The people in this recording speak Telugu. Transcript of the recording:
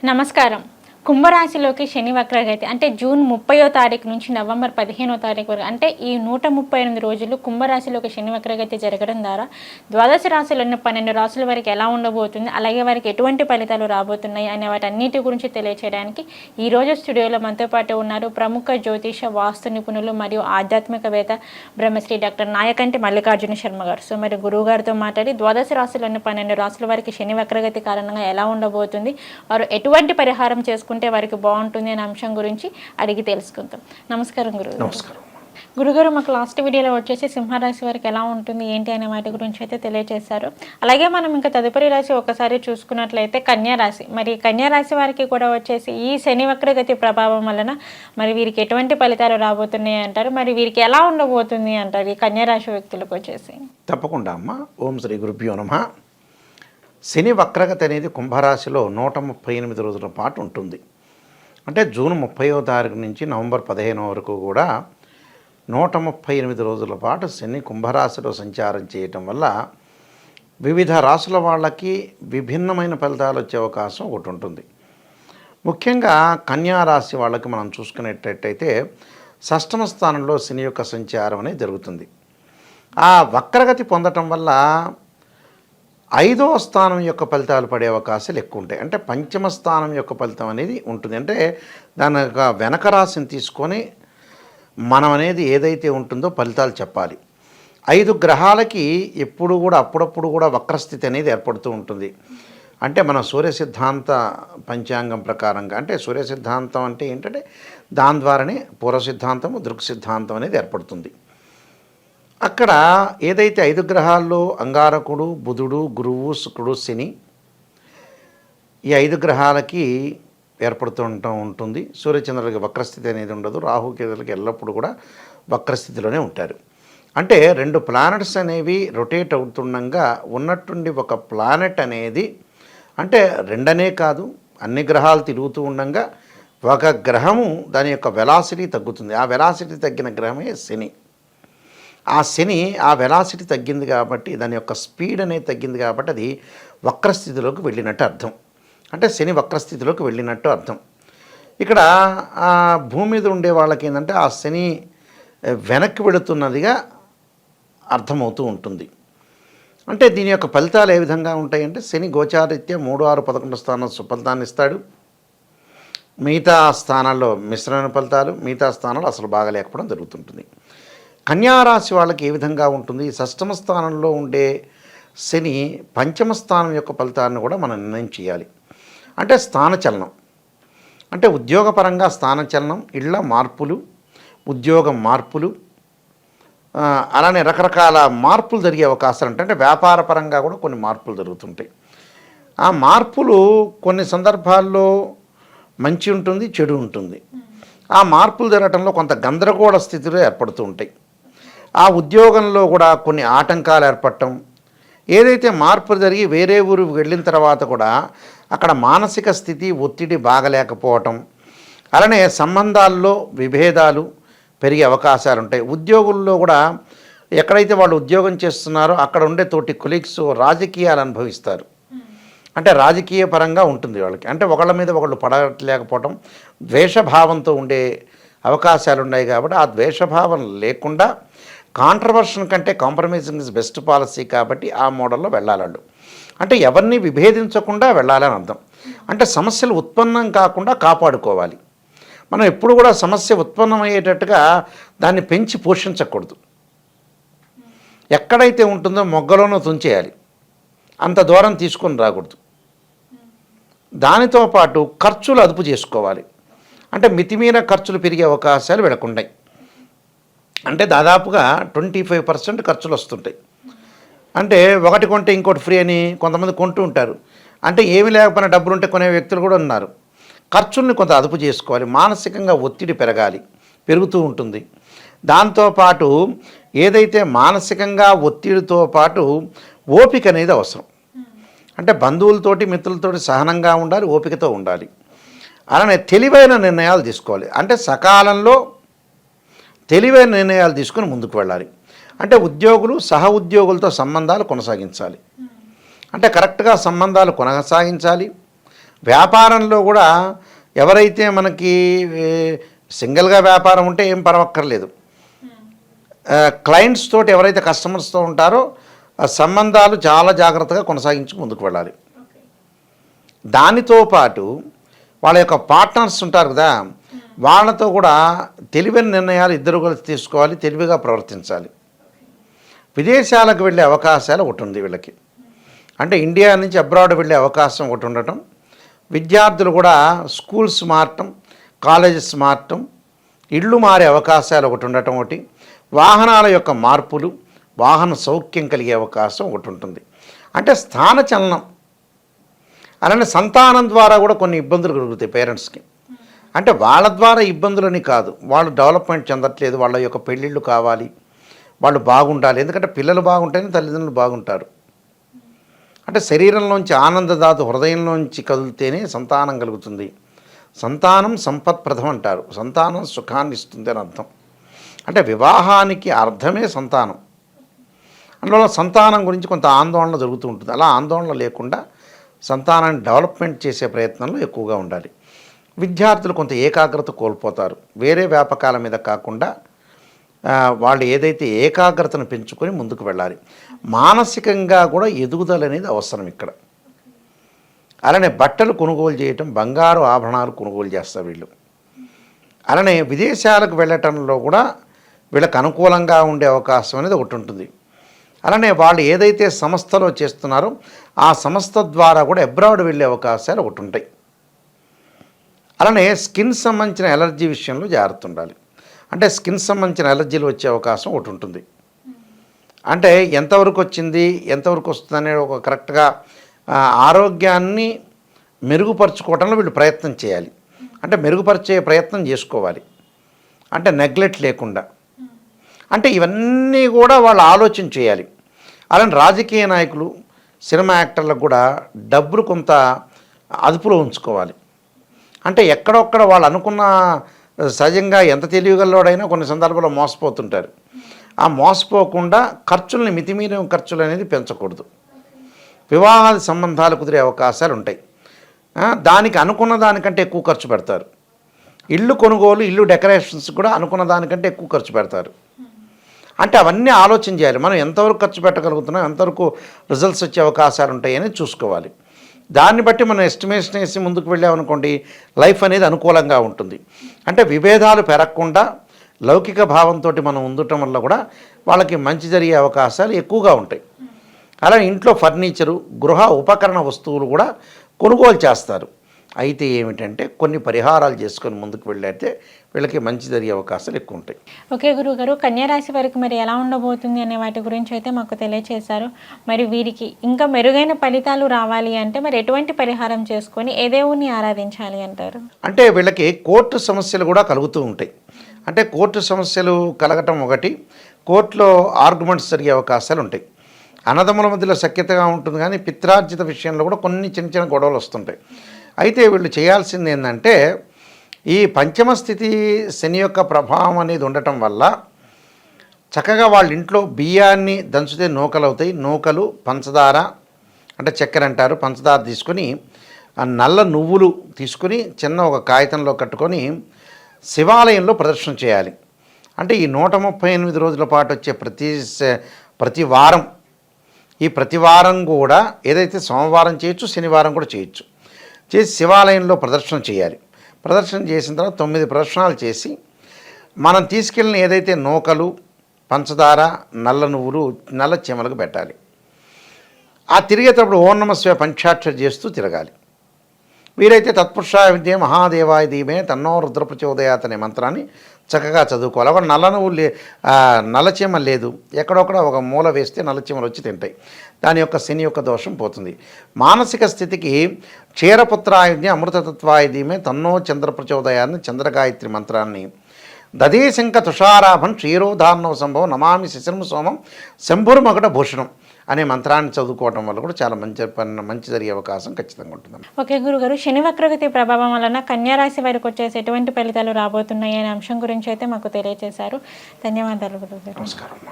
నమస్కారం. కుంభరాశిలోకి శని వక్రగతి అంటే జూన్ 30వ తారీఖు నుంచి నవంబర్ 15వ తారీఖు వరకు అంటే ఈ 138 రోజులు కుంభరాశిలోకి శని వక్రగతి జరగడం ద్వారా ద్వాదశ రాశులను 12 రాశుల వరకు ఎలా ఉండబోతుంది, అలాగే వారికి ఎటువంటి ఫలితాలు రాబోతున్నాయి అనే వాటన్నిటి గురించి తెలియచేయడానికి ఈరోజు స్టూడియోలో మనతో పాటు ఉన్నారు ప్రముఖ జ్యోతిష వాస్తు నిపుణులు మరియు ఆధ్యాత్మికవేత్త బ్రహ్మశ్రీ డాక్టర్ నాయకంటి మల్లికార్జున శర్మ గారు. సో మరి గురువు గారితో మాట్లాడి ద్వాదశ రాశులను 12 రాశుల వారికి శని వక్రగతి కారణంగా ఎలా ఉండబోతుంది, వారు ఎటువంటి పరిహారం చేసుకుంటే వారికి బాగుంటుంది అనే అంశం గురించి అడిగి తెలుసుకుందాం. నమస్కారం గురువు. నమస్కారం. గురుగారు, మాకు లాస్ట్ వీడియోలో వచ్చేసి సింహరాశి వారికి ఎలా ఉంటుంది ఏంటి అనే వాటి గురించి అయితే తెలియజేశారు. అలాగే మనం ఇంకా తదుపరి రాశి ఒకసారి చూసుకున్నట్లయితే కన్యారాశి. మరి కన్యారాశి వారికి కూడా వచ్చేసి ఈ శని వక్రగతి ప్రభావం వలన మరి వీరికి ఎటువంటి ఫలితాలు రాబోతున్నాయి అంటారు, మరి వీరికి ఎలా ఉండబోతుంది అంటారు ఈ కన్యారాశి వ్యక్తులకు వచ్చేసి? తప్పకుండా అమ్మ. ఓం శ్రీ గురుభ్యో నమః. శని వక్రగతి అనేది కుంభరాశిలో 138 రోజుల పాటు ఉంటుంది. అంటే జూన్ 30వ తారీఖు నుంచి నవంబర్ 15 వరకు కూడా 138 రోజుల పాటు శని కుంభరాశిలో సంచారం చేయటం వల్ల వివిధ రాశుల వాళ్ళకి విభిన్నమైన ఫలితాలు వచ్చే అవకాశం ఒకటి ఉంటుంది. ముఖ్యంగా కన్యా రాశి వాళ్ళకి మనం చూసుకునేటట్టయితే షష్టమ స్థానంలో శని యొక్క సంచారం అనేది జరుగుతుంది. ఆ వక్రగతి పొందటం వల్ల 5వ స్థానం యొక్క ఫలితాలు పడే అవకాశాలు ఎక్కువ ఉంటాయి. అంటే పంచమ స్థానం యొక్క ఫలితం అనేది ఉంటుంది. అంటే దాని యొక్క వెనక రాశిని తీసుకొని మనం అనేది ఏదైతే ఉంటుందో ఫలితాలు చెప్పాలి. 5 గ్రహాలకి ఎప్పుడు కూడా అప్పుడప్పుడు కూడా వక్రస్థితి అనేది ఏర్పడుతూ ఉంటుంది. అంటే మన సూర్య సిద్ధాంత పంచాంగం ప్రకారంగా, అంటే సూర్య సిద్ధాంతం అంటే ఏంటంటే దాని ద్వారానే పూర్వ సిద్ధాంతము దృక్ సిద్ధాంతం అనేది ఏర్పడుతుంది. అక్కడ ఏదైతే 5 గ్రహాల్లో అంగారకుడు, బుధుడు, గురువు, శుక్రుడు, శని, ఈ 5 గ్రహాలకి ఏర్పడుతూ ఉంటుంది. సూర్యచంద్రులకి వక్రస్థితి అనేది ఉండదు. రాహుకేతులకి ఎల్లప్పుడూ కూడా వక్రస్థితిలోనే ఉంటారు. అంటే 2 ప్లానెట్స్ అనేవి రొటేట్ అవుతుండగా ఉన్నట్టుండి ఒక ప్లానెట్ అనేది, అంటే 2 అనే కాదు అన్ని గ్రహాలు తిరుగుతూ ఉండగా ఒక గ్రహము దాని యొక్క వెలాసిటీ తగ్గుతుంది. ఆ వెలాసిటీ తగ్గిన గ్రహమే శని. ఆ శని ఆ వెలాసిటీ తగ్గింది కాబట్టి, దాని యొక్క స్పీడ్ అనేది తగ్గింది కాబట్టి అది వక్రస్థితిలోకి వెళ్ళినట్టు అర్థం. అంటే శని వక్రస్థితిలోకి వెళ్ళినట్టు అర్థం. ఇక్కడ భూమి మీద ఉండే వాళ్ళకి ఏంటంటే ఆ శని వెనక్కి వెళుతున్నదిగా అర్థమవుతూ ఉంటుంది. అంటే దీని యొక్క ఫలితాలు ఏ విధంగా ఉంటాయంటే, శని గోచారీత్యా 3, 6, 11 స్థానం సుఫలితాన్ని ఇస్తాడు. మిగతా స్థానాల్లో మిశ్రమ ఫలితాలు, మిగతా స్థానాలు అసలు బాగా లేకపోవడం జరుగుతుంటుంది. కన్యారాశి వాళ్ళకి ఏ విధంగా ఉంటుంది? షష్టమ స్థానంలో ఉండే శని పంచమ స్థానం యొక్క ఫలితాన్ని కూడా మనం నిర్ణయం చేయాలి. అంటే స్థానచలనం, అంటే ఉద్యోగపరంగా స్థానచలనం, ఇళ్ల మార్పులు, ఉద్యోగం మార్పులు, అలానే రకరకాల మార్పులు జరిగే అవకాశాలు ఉంటాయి. అంటే వ్యాపారపరంగా కూడా కొన్ని మార్పులు జరుగుతుంటాయి. ఆ మార్పులు కొన్ని సందర్భాల్లో మంచి ఉంటుంది, చెడు ఉంటుంది. ఆ మార్పులు జరగటంలో కొంత గందరగోళ స్థితిలో ఏర్పడుతూ ఉంటాయి. ఆ ఉద్యోగంలో కూడా కొన్ని ఆటంకాలు ఏర్పడటం, ఏదైతే మార్పులు జరిగి వేరే ఊరికి వెళ్ళిన తర్వాత కూడా అక్కడ మానసిక స్థితి ఒత్తిడి బాగలేకపోవటం, అలానే సంబంధాల్లో విభేదాలు పెరిగే అవకాశాలు ఉంటాయి. ఉద్యోగుల్లో కూడా ఎక్కడైతే వాళ్ళు ఉద్యోగం చేస్తున్నారో అక్కడ ఉండే తోటి కొలీగ్స్ రాజకీయాలు అనుభవిస్తారు. అంటే రాజకీయ పరంగా ఉంటుంది వాళ్ళకి. అంటే ఒకళ్ళ మీద ఒకళ్ళు పడలేకపోవటం, ద్వేషభావంతో ఉండే అవకాశాలు ఉన్నాయి. కాబట్టి ఆ ద్వేషభావం లేకుండా కాంట్రవర్షన్ కంటే కాంప్రమైజింగ్ ఇస్ బెస్ట్ పాలసీ కాబట్టి ఆ మోడల్లో వెళ్ళాలి. అంటే ఎవరిని విభేదించకుండా వెళ్ళాలని అర్థం. అంటే సమస్యలు ఉత్పన్నం కాకుండా కాపాడుకోవాలి. మనం ఎప్పుడు కూడా సమస్య ఉత్పన్నమయ్యేటట్టుగా దాన్ని పెంచి పోషించకూడదు. ఎక్కడైతే ఉంటుందో మొగ్గలోనూ తుంచేయాలి, అంత దూరం తీసుకొని రాకూడదు. దానితో పాటు ఖర్చులు అదుపు చేసుకోవాలి. అంటే మితిమీర ఖర్చులు పెరిగే అవకాశాలు వెళకుండాయి. అంటే దాదాపుగా 25% ఖర్చులు వస్తుంటాయి. అంటే ఒకటి కొంటే ఇంకోటి ఫ్రీ అని కొంతమంది కొంటూ ఉంటారు. అంటే ఏమి లేకపోయినా డబ్బులుంటే కొనే వ్యక్తులు కూడా ఉన్నారు. ఖర్చుల్ని కొంత అదుపు చేసుకోవాలి. మానసికంగా ఒత్తిడి పెరుగుతూ ఉంటుంది. దాంతోపాటు ఏదైతే మానసికంగా ఒత్తిడితో పాటు ఓపిక అనేది అవసరం. అంటే బంధువులతోటి మిత్రులతోటి సహనంగా ఉండాలి, ఓపికతో ఉండాలి. అలానే తెలివైన నిర్ణయాలు తీసుకోవాలి. అంటే సకాలంలో తెలివైన నిర్ణయాలు తీసుకొని ముందుకు వెళ్ళాలి. అంటే ఉద్యోగులు సహ ఉద్యోగులతో సంబంధాలు కొనసాగించాలి. అంటే కరెక్ట్గా సంబంధాలు కొనసాగించాలి. వ్యాపారంలో కూడా ఎవరైతే మనకి సింగిల్గా వ్యాపారం ఉంటే ఏం పరవక్కర్లేదు, క్లయింట్స్ తోటి ఎవరైతే కస్టమర్స్తో ఉంటారో ఆ సంబంధాలు చాలా జాగ్రత్తగా కొనసాగించి ముందుకు వెళ్ళాలి. దానితో పాటు వాళ్ళ యొక్క పార్ట్నర్స్ ఉంటారు కదా, వాళ్ళతో కూడా తెలివైన నిర్ణయాలు ఇద్దరు కలిసి తీసుకోవాలి, తెలివిగా ప్రవర్తించాలి. విదేశాలకు వెళ్ళే అవకాశాలు ఒకటి ఉంది వీళ్ళకి, అంటే ఇండియా నుంచి అబ్రాడ్ వెళ్ళే అవకాశం ఒకటి ఉండటం, విద్యార్థులు కూడా స్కూల్స్ మారటం, కాలేజెస్ మారటం, ఇళ్ళు మారే అవకాశాలు ఒకటి ఉండటం, ఒకటి వాహనాల యొక్క మార్పులు, వాహన సౌఖ్యం కలిగే అవకాశం ఒకటి ఉంటుంది. అంటే స్థానచలనం. అలానే సంతానం ద్వారా కూడా కొన్ని ఇబ్బందులు కలుగుతాయి పేరెంట్స్కి. అంటే వాళ్ళ ద్వారా ఇబ్బందులని కాదు, వాళ్ళు డెవలప్మెంట్ చెందట్లేదు, వాళ్ళ యొక్క పెళ్ళిళ్ళు కావాలి, వాళ్ళు బాగుండాలి. ఎందుకంటే పిల్లలు బాగుంటేనే తల్లిదండ్రులు బాగుంటారు. అంటే శరీరంలోంచి ఆనందదాతు హృదయంలోంచి కదిలితేనే సంతానం కలుగుతుంది. సంతానం సంపత్ప్రదం అంటారు, సంతానం సుఖాన్ని ఇస్తుంది అని అర్థం. అంటే వివాహానికి అర్థమే సంతానం. అందువల్ల సంతానం గురించి కొంత ఆందోళన జరుగుతూ ఉంటుంది. అలా ఆందోళన లేకుండా సంతానాన్ని డెవలప్మెంట్ చేసే ప్రయత్నంలో ఎక్కువగా ఉండాలి. విద్యార్థులు కొంత ఏకాగ్రత కోల్పోతారు. వేరే వ్యాపకాల మీద కాకుండా వాళ్ళు ఏదైతే ఏకాగ్రతను పెంచుకొని ముందుకు వెళ్ళాలి. మానసికంగా కూడా ఎదుగుదల అనేది అవసరం ఇక్కడ. అలానే బట్టలు కొనుగోలు చేయటం, బంగారు ఆభరణాలు కొనుగోలు చేస్తారు వీళ్ళు. అలానే విదేశాలకు వెళ్ళటంలో కూడా వీళ్ళకి అనుకూలంగా ఉండే అవకాశం అనేది ఒకటి ఉంటుంది. అలానే వాళ్ళు ఏదైతే సంస్థలో చేస్తున్నారో ఆ సంస్థ ద్వారా కూడా అబ్రాడ్ వెళ్ళే అవకాశాలు ఒకటి ఉంటాయి. అలానే స్కిన్ సంబంధించిన ఎలర్జీ విషయంలో జాగ్రత్త ఉండాలి. అంటే స్కిన్ సంబంధించిన ఎలర్జీలు వచ్చే అవకాశం ఒకటి ఉంటుంది. అంటే ఎంతవరకు వచ్చింది, ఎంతవరకు వస్తుంది అనే ఒక కరెక్ట్గా ఆరోగ్యాన్ని మెరుగుపరుచుకోవడంలో వీళ్ళు ప్రయత్నం చేయాలి. అంటే మెరుగుపరిచే ప్రయత్నం చేసుకోవాలి, అంటే నెగ్లెక్ట్ లేకుండా. అంటే ఇవన్నీ కూడా వాళ్ళు ఆలోచన చేయాలి. అలానే రాజకీయ నాయకులు, సినిమా యాక్టర్లకు కూడా డబ్బులు కొంత అదుపులో ఉంచుకోవాలి. అంటే ఎక్కడొక్కడ వాళ్ళు అనుకున్న సహజంగా ఎంత తెలియగలవాడైనా కొన్ని సందర్భాల్లో మోసపోతుంటారు. ఆ మోసపోకుండా ఖర్చుల్ని మితిమీరిన ఖర్చులు అనేది పెంచకూడదు. వివాహాది సంబంధాలు కుదిరే అవకాశాలు ఉంటాయి. దానికి అనుకున్న దానికంటే ఎక్కువ ఖర్చు పెడతారు. ఇల్లు కొనుగోలు, ఇల్లు డెకరేషన్స్ కూడా అనుకున్న దానికంటే ఎక్కువ ఖర్చు పెడతారు. అంటే అవన్నీ ఆలోచన చేయాలి. మనం ఎంతవరకు ఖర్చు పెట్టగలుగుతున్నాం, ఎంతవరకు రిజల్ట్స్ వచ్చే అవకాశాలు ఉంటాయని చూసుకోవాలి. దాన్ని బట్టి మనం ఎస్టిమేషన్ వేసి ముందుకు వెళ్ళామనుకోండి, లైఫ్ అనేది అనుకూలంగా ఉంటుంది. అంటే విభేదాలు పెరగకుండా లౌకిక భావంతో మనం ఉండటం వల్ల కూడా వాళ్ళకి మంచి జరిగే అవకాశాలు ఎక్కువగా ఉంటాయి. అలానే ఇంట్లో ఫర్నిచరు, గృహ ఉపకరణ వస్తువులు కూడా కొనుగోలు చేస్తారు. అయితే ఏమిటంటే కొన్ని పరిహారాలు చేసుకొని ముందుకు వెళ్ళైతే వీళ్ళకి మంచి జరిగే అవకాశాలు ఎక్కువ ఉంటాయి. ఓకే గురువుగారు, కన్యారాశి వారికి మరి ఎలా ఉండబోతుంది అనే వాటి గురించి అయితే మాకు తెలియచేశారు. మరి వీరికి ఇంకా మెరుగైన ఫలితాలు రావాలి అంటే మరి ఎటువంటి పరిహారం చేసుకొని ఏ దేవుణ్ణి ఆరాధించాలి అంటారు? అంటే వీళ్ళకి కోర్టు సమస్యలు కూడా కలుగుతూ ఉంటాయి. అంటే కోర్టు సమస్యలు కలగటం ఒకటి, కోర్టులో ఆర్గ్యుమెంట్స్ జరిగే అవకాశాలు ఉంటాయి. అన్నదమ్ముల మధ్యలో సఖ్యతగా ఉంటుంది, కానీ పిత్రార్జిత విషయంలో కూడా కొన్ని చిన్న చిన్న గొడవలు వస్తుంటాయి. అయితే వీళ్ళు చేయాల్సింది ఏంటంటే, ఈ పంచమ స్థితి శని యొక్క ప్రభావం అనేది ఉండటం వల్ల చక్కగా వాళ్ళ ఇంట్లో బియ్యాన్ని దంచితే నూకలు అవుతాయి. నూకలు, పంచదార అంటే చక్కెర అంటారు, పంచదార తీసుకొని ఆ నల్ల నువ్వులు తీసుకొని చిన్న ఒక కాగితంలో కట్టుకొని శివాలయంలో ప్రదర్శన చేయాలి. అంటే ఈ 138 రోజుల పాటు వచ్చే ప్రతి వారం, ఈ ప్రతి వారం కూడా ఏదైతే సోమవారం చేయొచ్చు, శనివారం కూడా చేయొచ్చు, చేసి శివాలయంలో ప్రదర్శన చేయాలి. ప్రదర్శన చేసిన తర్వాత 9 ప్రదర్శనలు చేసి మనం తీసుకెళ్ళిన ఏదైతే నూకలు, పంచదార, నల్ల నువ్వులు నల్ల చీమలకు పెట్టాలి. ఆ తిరిగేటప్పుడు ఓం నమః శివాయ పంచాక్షరి చేస్తూ తిరగాలి. వీరైతే తత్పురుషాయ విద్యే మహాదేవాయ ధీమే తన్నో రుద్ర ప్రచోదయాత్ అనే మంత్రాన్ని చక్కగా చదువుకోవాలి. అక్కడ నల్ల నువ్వులు నల్లచీమ లేదు, ఎక్కడొక్కడ ఒక మూల వేస్తే నల్లచీమలు వచ్చి తింటాయి. దాని యొక్క శని యొక్క దోషం పోతుంది. మానసిక స్థితికి క్షీరపుత్రాయుధ్య అమృతతత్వాయ ధీమే తన్నో చంద్ర ప్రచోదయాన్ని చంద్రగాయత్రి మంత్రాన్ని దదేశంక తుషారాభం క్షీరోధార్ణవ సంభవం నమామి శిశిరం సోమం శంభుర్మకుట భూషణం అనే మంత్రాన్ని చదువుకోవడం వల్ల కూడా చాలా మంచి జరిగే అవకాశం ఖచ్చితంగా ఉంటుంది. ఓకే గురుగారు, శని వక్రగతి ప్రభావం వలన కన్యారాశి వారికి వచ్చేసి ఎటువంటి ఫలితాలు రాబోతున్నాయి అనే అంశం గురించి అయితే మాకు తెలియజేశారు. ధన్యవాదాలు గురుగారు. నమస్కారం.